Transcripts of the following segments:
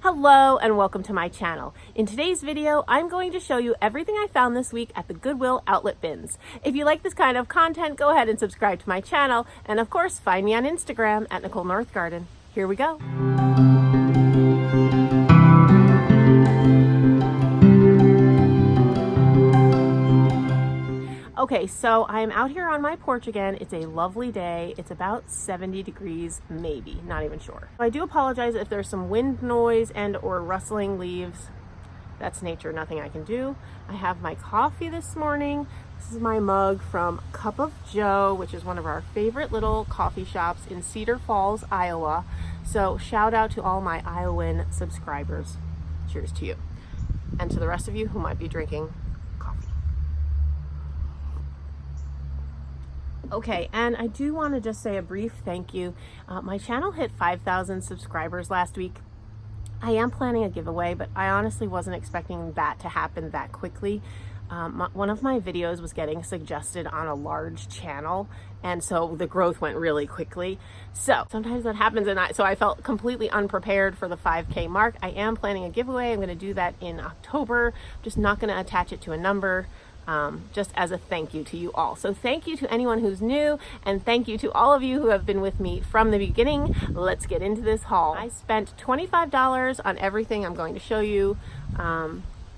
Hello and welcome to my channel. In today's video, I'm going to show you everything I found this week at the Goodwill outlet bins. If you like this kind of content, go ahead and subscribe to my channel. And of course, find me on Instagram at Nicole Northgarden. Here we go. Okay, so I'm out here on my porch again. It's a lovely day. It's about 70 degrees, maybe, not even sure. I do apologize if there's some wind noise and or rustling leaves. That's nature, nothing I can do. I have my coffee this morning. This is my mug from Cup of Joe, which is one of our favorite little coffee shops in Cedar Falls, Iowa. So shout out to all my Iowan subscribers. Cheers to you. And to the rest of you who might be drinking coffee. Okay, and I do want to just say a brief thank you. My channel hit 5,000 subscribers last week. I am planning a giveaway, but I honestly wasn't expecting that to happen that quickly. One of my videos was getting suggested on a large channel, and so the growth went really quickly. So sometimes that happens, and so I felt completely unprepared for the 5K mark. I am planning a giveaway. I'm going to do that in October. I'm just not going to attach it to a number. Just as a thank you to you all. So thank you to anyone who's new, and thank you to all of you who have been with me from the beginning. Let's get into this haul. I spent $25 on everything I'm going to show you.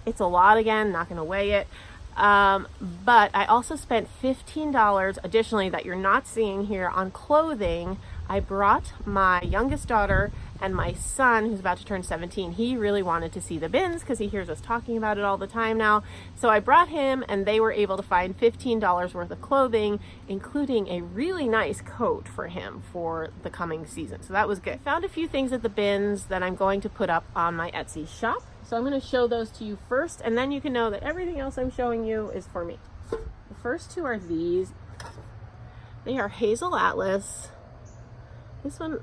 It's a lot again, not going to weigh it. But I also spent $15 additionally that you're not seeing here on clothing. I brought my youngest daughter and my son, who's about to turn 17. He really wanted to see the bins because he hears us talking about it all the time now. So I brought him, and they were able to find $15 worth of clothing, including a really nice coat for him for the coming season. So that was good. I found a few things at the bins that I'm going to put up on my Etsy shop. So I'm going to show those to you first, and then you can know that everything else I'm showing you is for me. The first two are these. They are Hazel Atlas. This one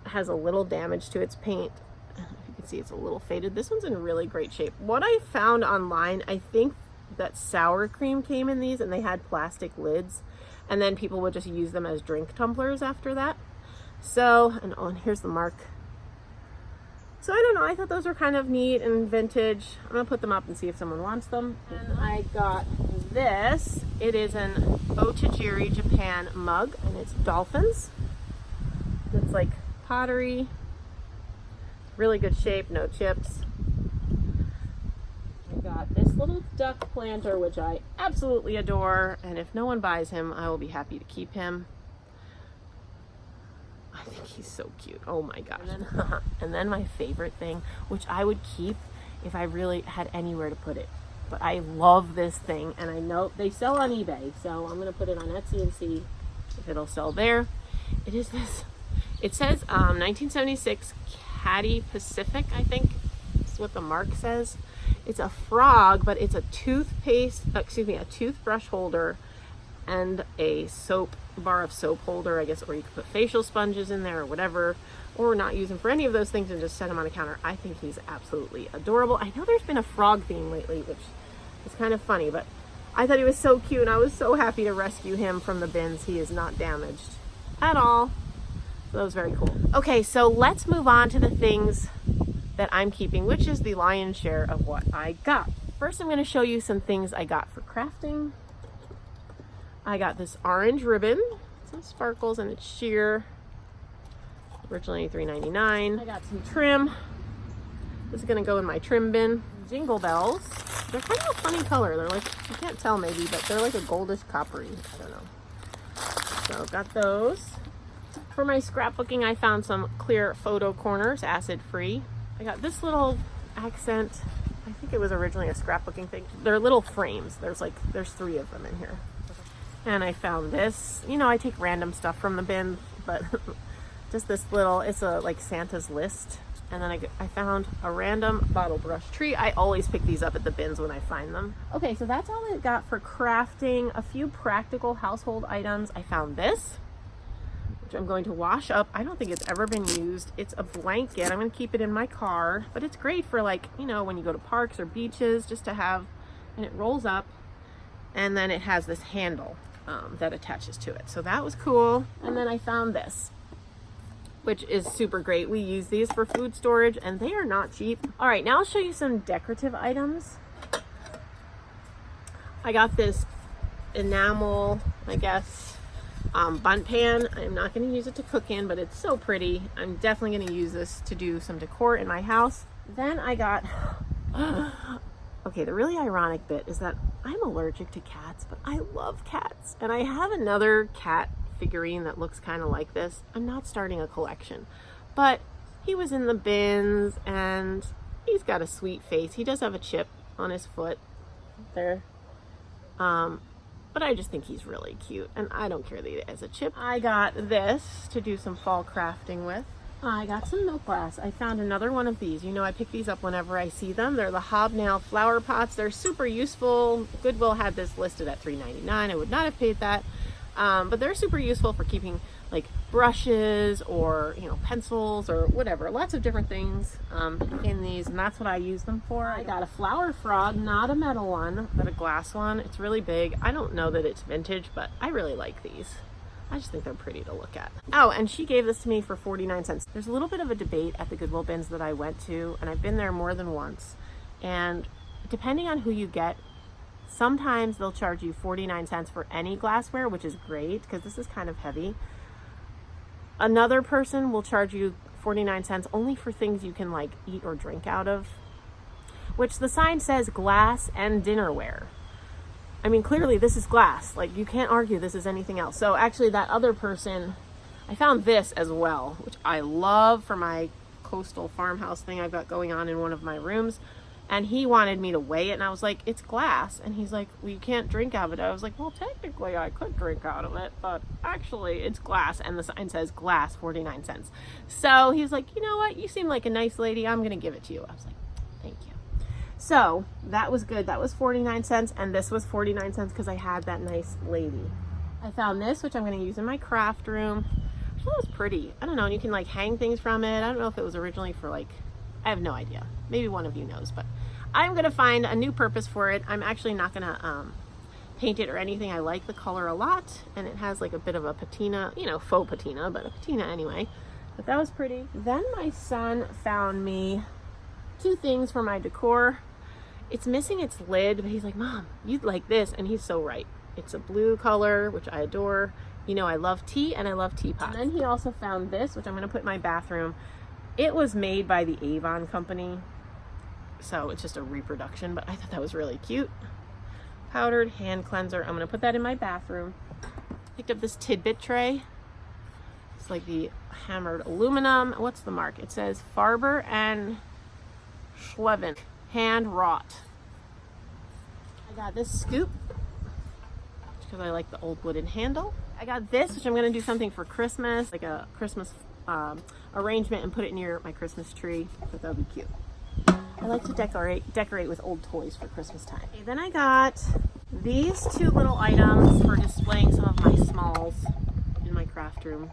has a little damage to its paint. If you can see, it's a little faded. This one's in really great shape. What I found online, I think that sour cream came in these, and they had plastic lids, and then people would just use them as drink tumblers after that. So, and here's the mark. So I don't know, I thought those were kind of neat and vintage. I'm gonna put them up and see if someone wants them. And I got this. It is an Otajiri Japan mug, and it's dolphins. It's like pottery, really good shape, no chips. I got this little duck planter, which I absolutely adore, and if no one buys him, I will be happy to keep him. I think he's so cute. Oh my gosh. And then my favorite thing, which I would keep if I really had anywhere to put it. But I love this thing, and I know they sell on eBay, so I'm gonna put it on Etsy and see if it'll sell there. It is this. It says 1976 Caddy Pacific, I think is what the mark says. It's a frog, but it's a a toothbrush holder and a bar of soap holder, I guess, or you could put facial sponges in there or whatever, or not use them for any of those things and just set him on a counter. I think he's absolutely adorable. I know there's been a frog theme lately, which is kind of funny, but I thought he was so cute, and I was so happy to rescue him from the bins. He is not damaged at all. So that was very cool. Okay, so let's move on to the things that I'm keeping, which is the lion's share of what I got. First, I'm going to show you some things I got for crafting. I got this orange ribbon, some sparkles, and it's sheer. Originally $3.99. I got some trim. This is going to go in my trim bin. Jingle bells. They're kind of a funny color. They're like, you can't tell maybe, but they're like a goldish coppery. I don't know. So got those. For my scrapbooking, I found some clear photo corners, acid-free. I got this little accent. I think it was originally a scrapbooking thing. They're little frames. There's 3 of them in here. And I found this. You know, I take random stuff from the bin, but just this little, it's like Santa's list. And then I found a random bottle brush tree. I always pick these up at the bins when I find them. Okay, so that's all I got for crafting. A few practical household items. I found this, which I'm going to wash up. I don't think it's ever been used. It's a blanket. I'm going to keep it in my car, but it's great for, like, you know, when you go to parks or beaches, just to have, and it rolls up, and then it has this handle that attaches to it. So that was cool. And then I found this, which is super great. We use these for food storage and they are not cheap. All right, now I'll show you some decorative items. I got this enamel, I guess, bundt pan. I'm not going to use it to cook in, but it's so pretty. I'm definitely going to use this to do some decor in my house. Then I got, okay, the really ironic bit is that I'm allergic to cats, but I love cats. And I have another cat figurine that looks kind of like this. I'm not starting a collection, but he was in the bins and he's got a sweet face. He does have a chip on his foot there. But I just think he's really cute and I don't care that he has a chip. I got this to do some fall crafting with. I got some milk glass. I found another one of these. You know, I pick these up whenever I see them. They're the hobnail flower pots. They're super useful. Goodwill had this listed at $3.99. I would not have paid that. But they're super useful for keeping like brushes or, you know, pencils or whatever. Lots of different things in these, and that's what I use them for. I got a flower frog, not a metal one, but a glass one. It's really big. I don't know that it's vintage, but I really like these. I just think they're pretty to look at. Oh, and she gave this to me for 49 cents. There's a little bit of a debate at the Goodwill bins that I went to, and I've been there more than once. And depending on who you get, sometimes they'll charge you 49 cents for any glassware, which is great because this is kind of heavy. Another person will charge you 49 cents only for things you can like eat or drink out of, which the sign says glass and dinnerware. I mean, clearly this is glass. Like, you can't argue this is anything else. So actually that other person, I found this as well, which I love for my coastal farmhouse thing I've got going on in one of my rooms. And he wanted me to weigh it, and I was like, it's glass. And he's like, well, you can't drink out of it. I was like, well, technically I could drink out of it, but actually it's glass. And the sign says glass, 49 cents. So he was like, you know what? You seem like a nice lady. I'm going to give it to you. I was like, thank you. So that was good. That was 49 cents. And this was 49 cents because I had that nice lady. I found this, which I'm going to use in my craft room. I thought it was pretty. I don't know. And you can like hang things from it. I don't know if it was originally for like, I have no idea. Maybe one of you knows, but I'm going to find a new purpose for it. I'm actually not going to paint it or anything. I like the color a lot, and it has like a bit of a patina, you know, faux patina, but a patina anyway. But that was pretty. Then my son found me two things for my decor. It's missing its lid, but he's like, Mom, you'd like this, and he's so right. It's a blue color, which I adore. You know, I love tea, and I love teapots. And then he also found this, which I'm going to put in my bathroom. It was made by the Avon company, so it's just a reproduction, but I thought that was really cute. Powdered hand cleanser. I'm going to put that in my bathroom. Picked up this tidbit tray. It's like the hammered aluminum. What's the mark? It says Farber and Schleven, hand wrought. I got this scoop because I like the old wooden handle. I got this, which I'm going to do something for Christmas, like a Christmas arrangement, and put it near my Christmas tree. I thought that would be cute. I like to decorate with old toys for Christmas time. Okay, then I got these two little items for displaying some of my smalls in my craft room.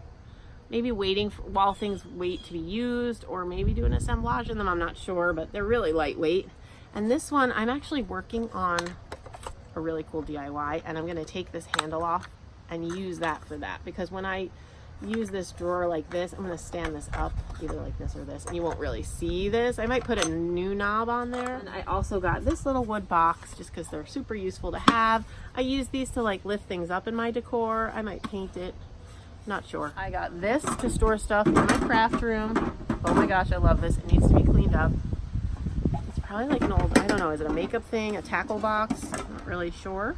Maybe waiting while things wait to be used, or maybe do an assemblage in them. I'm not sure, but they're really lightweight. And this one, I'm actually working on a really cool DIY, and I'm going to take this handle off and use that for that, because when I use this drawer like this, I'm going to stand this up either like this or this, and you won't really see this. I might put a new knob on there. And I also got this little wood box just because they're super useful to have. I use these to like lift things up in my decor. I might paint it, not sure. I got this to store stuff in my craft room. Oh my gosh, I love this. It needs to be cleaned up. It's probably like an old, I don't know, is it a makeup thing, a tackle box? I'm not really sure.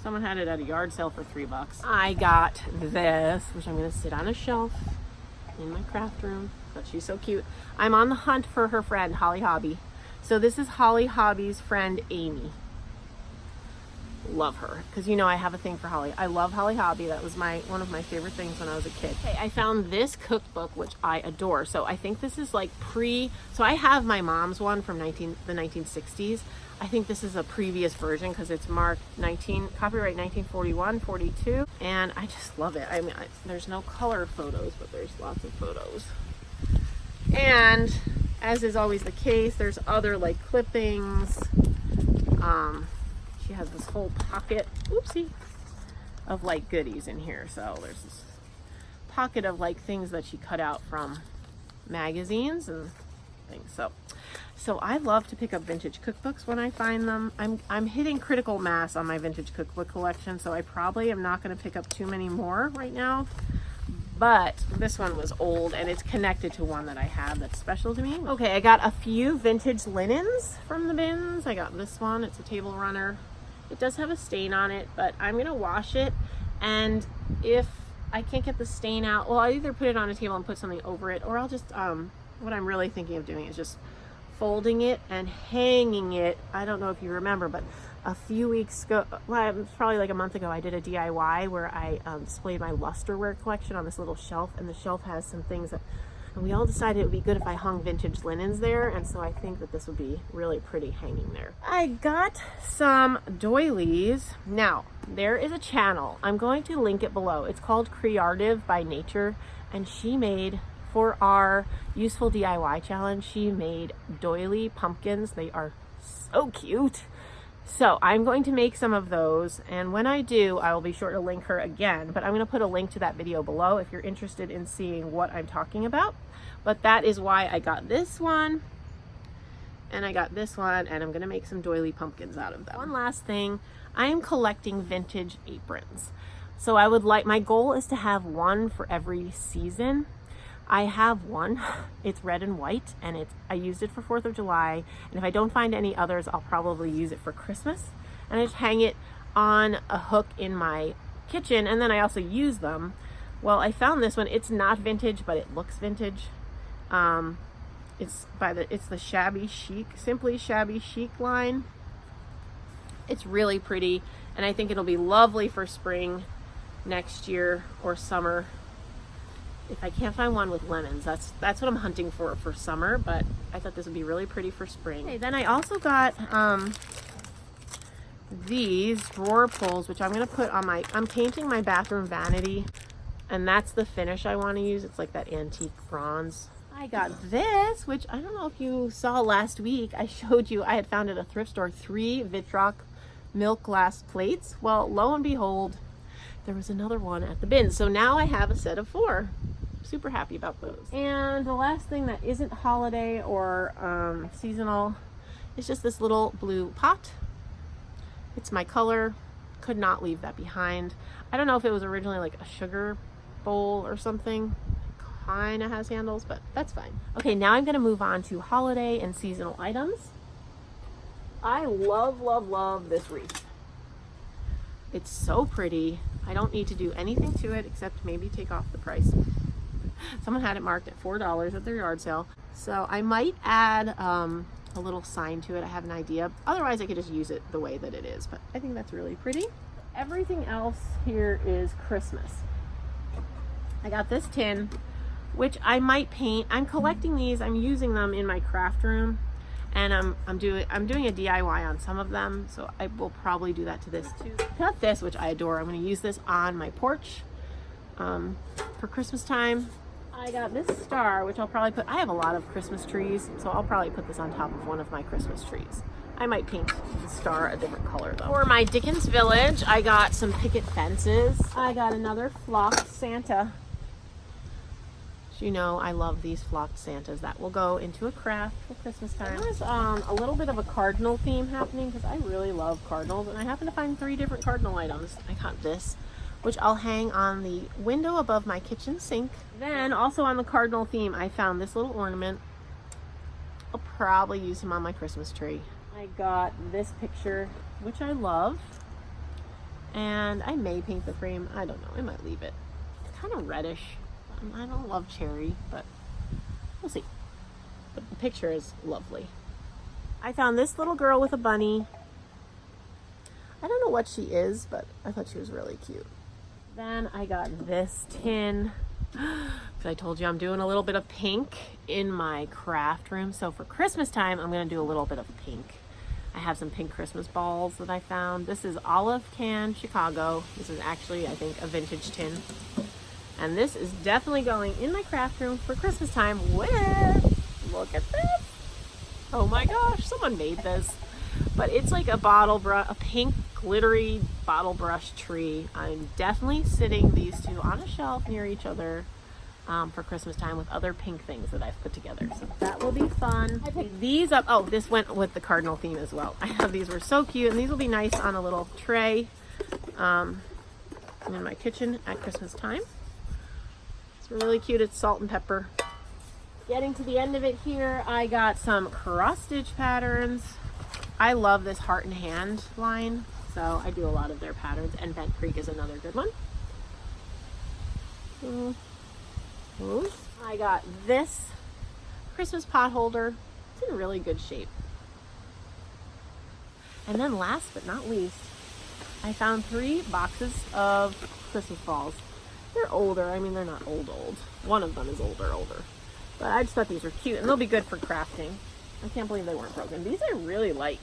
Someone had it at a yard sale for $3. I got this, which I'm going to sit on a shelf in my craft room, but she's so cute. I'm on the hunt for her friend, Holly Hobby. So this is Holly Hobby's friend, Amy. Love her, because you know I have a thing for Holly. I love Holly Hobby. That was one of my favorite things when I was a kid. Okay, I found this cookbook, which I adore. So I think this is like so I have my mom's one from the 1960s. I think this is a previous version because it's marked copyright 1941, 42, and I just love it. I mean, there's no color photos, but there's lots of photos. And as is always the case, there's other like clippings. She has this whole pocket, oopsie, of like goodies in here. So there's this pocket of like things that she cut out from magazines and things. So I love to pick up vintage cookbooks when I find them. I'm hitting critical mass on my vintage cookbook collection, so I probably am not going to pick up too many more right now. But this one was old and it's connected to one that I have that's special to me. Okay, I got a few vintage linens from the bins. I got this one. It's a table runner. It does have a stain on it, but I'm gonna wash it, and if I can't get the stain out, well, I'll either put it on a table and put something over it, or I'll just what I'm really thinking of doing is just folding it and hanging it. I don't know if you remember, but a few weeks ago, well, it was probably like a month ago, I did a DIY where I displayed my lusterware collection on this little shelf, and the shelf has some things that, and we all decided it would be good if I hung vintage linens there, and so I think that this would be really pretty hanging there. I got some doilies. Now, there is a channel. I'm going to link it below. It's called Creative by Nature, and she made, for our useful DIY challenge, she made doily pumpkins. They are so cute. So I'm going to make some of those, and when I do, I will be sure to link her again, but I'm going to put a link to that video below if you're interested in seeing what I'm talking about. But that is why I got this one, and I got this one, and I'm going to make some doily pumpkins out of them. One last thing, I am collecting vintage aprons. So I would like, my goal is to have one for every season. I have one, it's red and white, and I used it for 4th of July, and if I don't find any others, I'll probably use it for Christmas, and I just hang it on a hook in my kitchen, and then I also use them. Well, I found this one. It's not vintage, but it looks vintage. It's the Shabby Chic, Simply Shabby Chic line. It's really pretty, and I think it'll be lovely for spring next year or summer. If I can't find one with lemons, that's what I'm hunting for summer, but I thought this would be really pretty for spring. Okay, then I also got these drawer pulls, which I'm going to put on I'm painting my bathroom vanity, and that's the finish I want to use. It's like that antique bronze. I got this, which I don't know if you saw last week. I showed you, I had found at a thrift store 3 Vitroc milk glass plates. Well, lo and behold, there was another one at the bin. So now I have a set of 4. Super happy about those. And the last thing that isn't holiday or seasonal is just this little blue pot. It's my color. Could not leave that behind. I don't know if it was originally like a sugar bowl or something. Kind of has handles, but that's fine. Okay, now I'm going to move on to holiday and seasonal items. I love, love, love this wreath. It's so pretty. I don't need to do anything to it except maybe take off the price. Someone had it marked at $4 at their yard sale. So I might add a little sign to it. I have an idea. Otherwise, I could just use it the way that it is. But I think that's really pretty. Everything else here is Christmas. I got this tin, which I might paint. I'm collecting these. I'm using them in my craft room. And I'm doing a DIY on some of them, so I will probably do that to this too. Got this, which I adore. I'm going to use this on my porch for Christmas time. I got this star, which I'll probably put. I have a lot of Christmas trees, so I'll probably put this on top of one of my Christmas trees. I might paint the star a different color though. For my Dickens Village, I got some picket fences. I got another flocked Santa. You know, I love these flocked Santas. That will go into a craft for Christmas time. There's a little bit of a cardinal theme happening because I really love cardinals, and I happen to find 3 different cardinal items. I got this, which I'll hang on the window above my kitchen sink. Then also on the cardinal theme, I found this little ornament. I'll probably use him on my Christmas tree. I got this picture, which I love, and I may paint the frame. I don't know. I might leave it. It's kind of reddish. I don't love cherry, but we'll see. But the picture is lovely. I found this little girl with a bunny. I don't know what she is, but I thought she was really cute. Then I got this tin, because I told you I'm doing a little bit of pink in my craft room. So for Christmas time, I'm going to do a little bit of pink. I have some pink Christmas balls that I found. This is Olive Can Chicago. This is actually, I think, a vintage tin. And this is definitely going in my craft room for Christmas time with, look at this. Oh my gosh, someone made this. But it's like a bottle brush, a pink glittery bottle brush tree. I'm definitely sitting these two on a shelf near each other for Christmas time with other pink things that I've put together. So that will be fun. I picked these up. Oh, this went with the cardinal theme as well. I have these, were so cute, and these will be nice on a little tray in my kitchen at Christmas time. It's really cute. It's salt and pepper. Getting to the end of it here, I got some cross stitch patterns. I love this Heart and Hand line, so I do a lot of their patterns, and Bent Creek is another good one. I got this Christmas pot holder. It's in really good shape. And then last but not least, I found 3 boxes of Christmas balls. They're older. I mean, they're not old. One of them is older. But I just thought these were cute, and they'll be good for crafting. I can't believe they weren't broken. These I really like.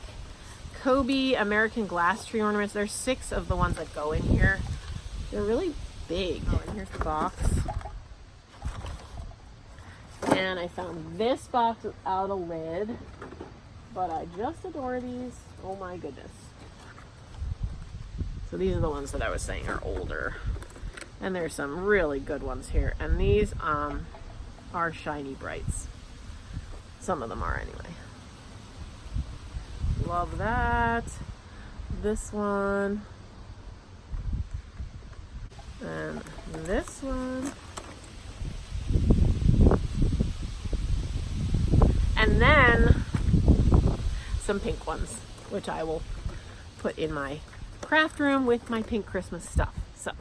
Kobe American glass tree ornaments. There's 6 of the ones that go in here. They're really big. Oh, and here's the box. And I found this box without a lid, but I just adore these. Oh my goodness. So these are the ones that I was saying are older. And there's some really good ones here. And these are shiny brights. Some of them are anyway. Love that. This one. And this one. And then some pink ones, which I will put in my craft room with my pink Christmas stuff. So,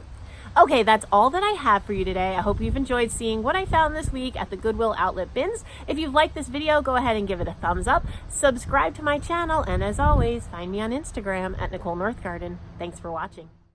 okay, that's all that I have for you today. I hope you've enjoyed seeing what I found this week at the Goodwill outlet bins. If you've liked this video, go ahead and give it a thumbs up. Subscribe to my channel, and as always, find me on Instagram at Nicole Northgarden. Thanks for watching.